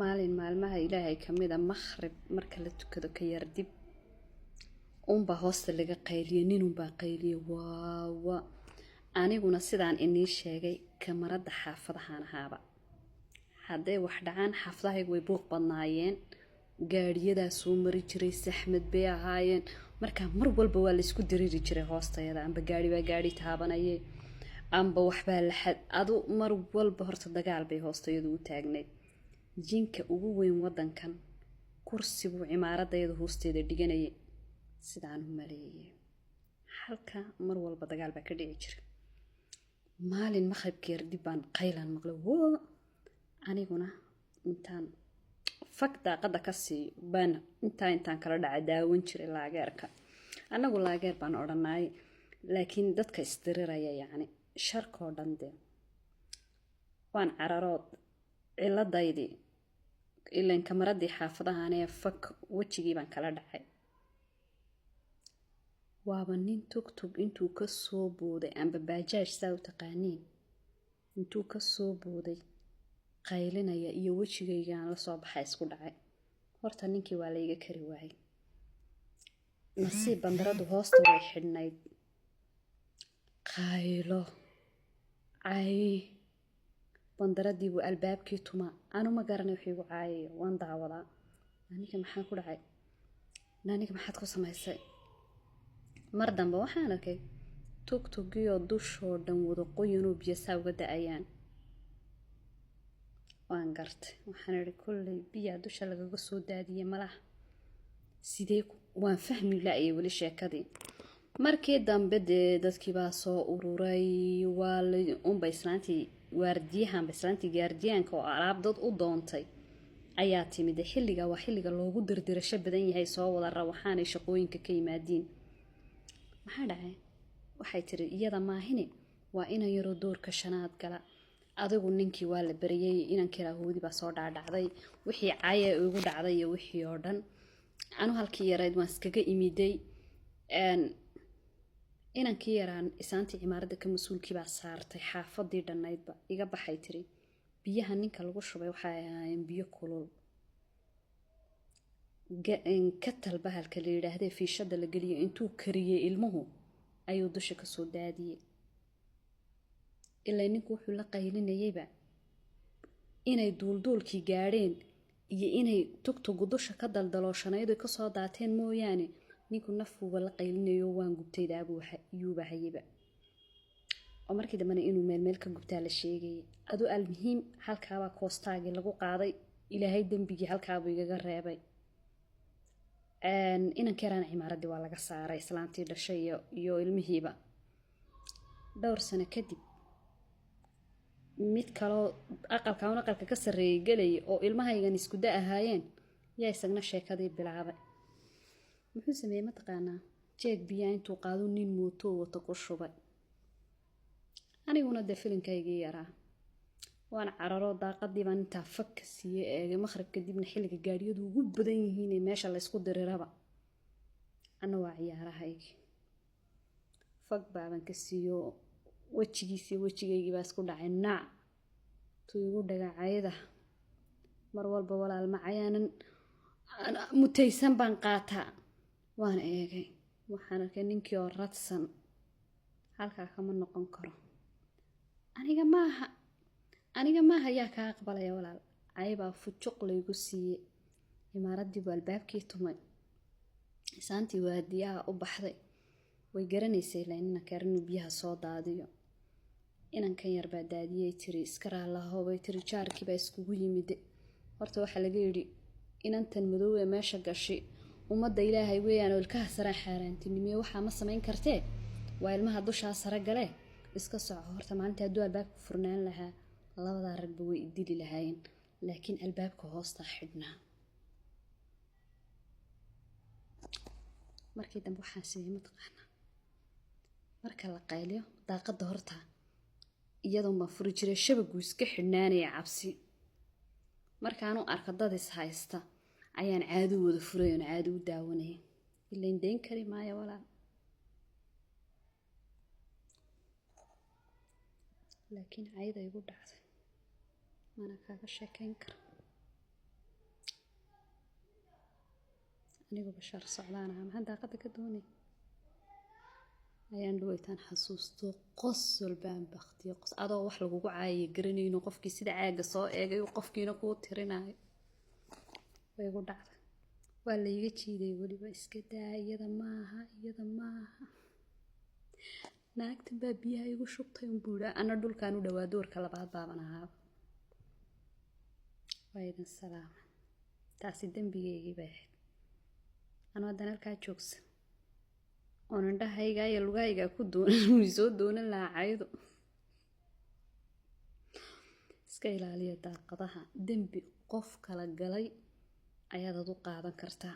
maalin maalmaha ilaahay ka mid ah makhrib marka la tukado ka yar dib unba hoosta laga qayliyo ninunbaa qayliyo waawa aniguna sidaan inii sheegay kamarada xaafadahaan ahaaba hadday wax dhacaan xaafadahaygu way buuq badnaayeen gaadhiyadaa soo mari jiray saxmad bay ahaayeen markaa mar walba waa laysku diriiri jiray hoostayada amba gaadhi baa gaadhi taabanaye amba waxbaa laxad adu mar walba horta dagaal bay hoostayadu u taagnayd jinka ugu weyn wadankan kursi buu cimaaradayada hoosteeda dhiganayay sidaan u maleeyay halka mar walba dagaal baa ka dhici jiray maalin makhribkeer dib baan qaylan maqlay woo aniguna intaan fak daaqada ka siiyo baan intaan kala dhaca daawan jiray laageerka anagu laageer baan odhanay laakiin dadka isdiriraya yacni sharkoo dhan dee waan cararood ciladaydii ilaan kamaradii xaafadahaanee fak wejigii baan kala dhacay waaba nin tugtug intuu ka soo booday amba baajaaj saa u taqaaniin intuu ka soo booday qaylinaya iyo wejigaygaan la soo baxay isku dhacay horta ninkii waa layga kari waayay nasiib bandaradu hoosta way xidhnayd qaylo cay bandaradii buu albaabkii tumaa anu ma garanay wixii igu caayayo waan daawadaa aniga maxaa ku dhacay aniga maxaad ku samaysay mar dambe waxaan arkay tugtugiyoo dushoo dhan wada qoyanoo biyo saa uga da-ayaan waan gartay waxaan idhi kolley biyaa dusha lagaga soo daadiyey malaha sidee waan fahmi la-ayay weli sheekadii markii dambe dee dadkii baa soo ururay waa unba islaantii waardiyahanba islaantii gaardiyaanka oo alaab dad u doontay ayaa timid xilliga waa xilliga loogu dirdirasho badan yahay soo wada rawaxaanay shaqooyinka ka yimaadiin maxaa dhacay waxay tiri iyada maahine waa inan yaroo doorka shanaad gala adigu ninkii waa la bariyay inankii rahoodi baa soo dhaadhacday wixii caaya ugu dhacday iyo wixii oo dhan anu halkii yarayd waan iskaga imiday inankii yaraan isaantii cimaaradda ka mas-uulkii baa saartay xaafadii dhannaydba iga baxay tiri biyaha ninka lagu shubay waxay ahaayeen biyo kulul ka talbahalka la yidhaahdee fiishada la geliyo intuu kariyey ilmuhu ayuu dusha ka soo daadiyey ilaa ninku wuxuu la qaylinayayba inay duulduulkii gaadheen iyo inay tugtugu dusha ka daldalooshanayd ka soo daateen mooyaane ninku nafuuba la qaylinayo waan gubtaydaabuuyuuba hayaba oo markii dambena inuu meelmeel ka gubtaa la sheegayay adu almuhiim halkaabaa koostaagii lagu qaaday ilaahay dembigii halkaabuu igaga reebay inankii yaraan cimaaradii waa laga saaray islaantii dhashay iyo ilmihiiba dhowr sano kadib mid kaloo aqalka ka sarreeyay gelayay oo ilmahaygan isku da ahaayeen yaa isagna sheekadii bilaabay muxuu sameeyey mataqaanaa jeeg biyaa intuu qaado nin mootoo wata ku shubay aniguna dee filinkaygii yaraa waan cararo daaqadii baan intaa fag ka siiyey eegay makhrib kadibna xilliga gaadhiyadu ugu badan yihiin meesha laysku diriraba ana waa ciyaarahaygii fag baaban ka siiyo wejigiisii wejigaygii baa isku dhacay naac tuu igu dhagacayada mar walba walaal macayaanan mutaysan baan qaataa waan eegay waxaan arkay ninkii oo radsan halkaa kama noqon karo aniga maaha yaa kaa aqbalaya walaal caybaa fujuq laygu siiyey imaaradii buu albaabkii tumay isaantii waadiyaha u baxday way garanaysay ilaa inanka yar inuu biyaha soo daadiyo inankan yar baa daadiyey tiri iska raalaho bay tiri jaarkii baa iskugu yimid horta waxaa laga yidhi inantan madow ee meesha gashay ummadda ilaahay weeyaan oo ilkaha sare xaaraantinimiye waxaa ma samayn kartee waa ilmaha dushaa sare gale iska soco horta maalintii hadduu albaabka furnaan lahaa labadaa ragba way idili lahaayeen laakiin albaabka hoosta xidhnaa markii dambe waxaan sameeyey mataqaanaa marka la qayliyo daaqada horta iyadoo ma furi jiray shabagu iska xidhnaanaya cabsi markaanu arko dad is haysta ayaan caadi wada furay oo caadi u daawanay ilaa indeyn kari maayo walaal laakiin cayda igu dhacday mana kaaga sheekayn kara anigoo bashar socdaan ahaa maxaan daaqada ka doonay ayaan dhawaytaan xasuusto qosol baan baktiyo adoo wax lagugu caayay garanayno qofkii sida caaga soo eegay qofkiina kuu tirinayo way igu dhacday waa la iga jiiday weliba iska daa iyada maaha naagtan baa biyaha igu shubtay un buudha ana dhulkaan u dhawaa doorka labaad baaban ahaaba waa idin salaama taasi dembigeygii bay ahayd anoo haddana halkaa joogsan oon indhahayga iyo lugahayga ku doonan soo doonan lahaa caydo iska ilaaliya daaqadaha dembi qof kala galay ayaad ad u qaadan kartaa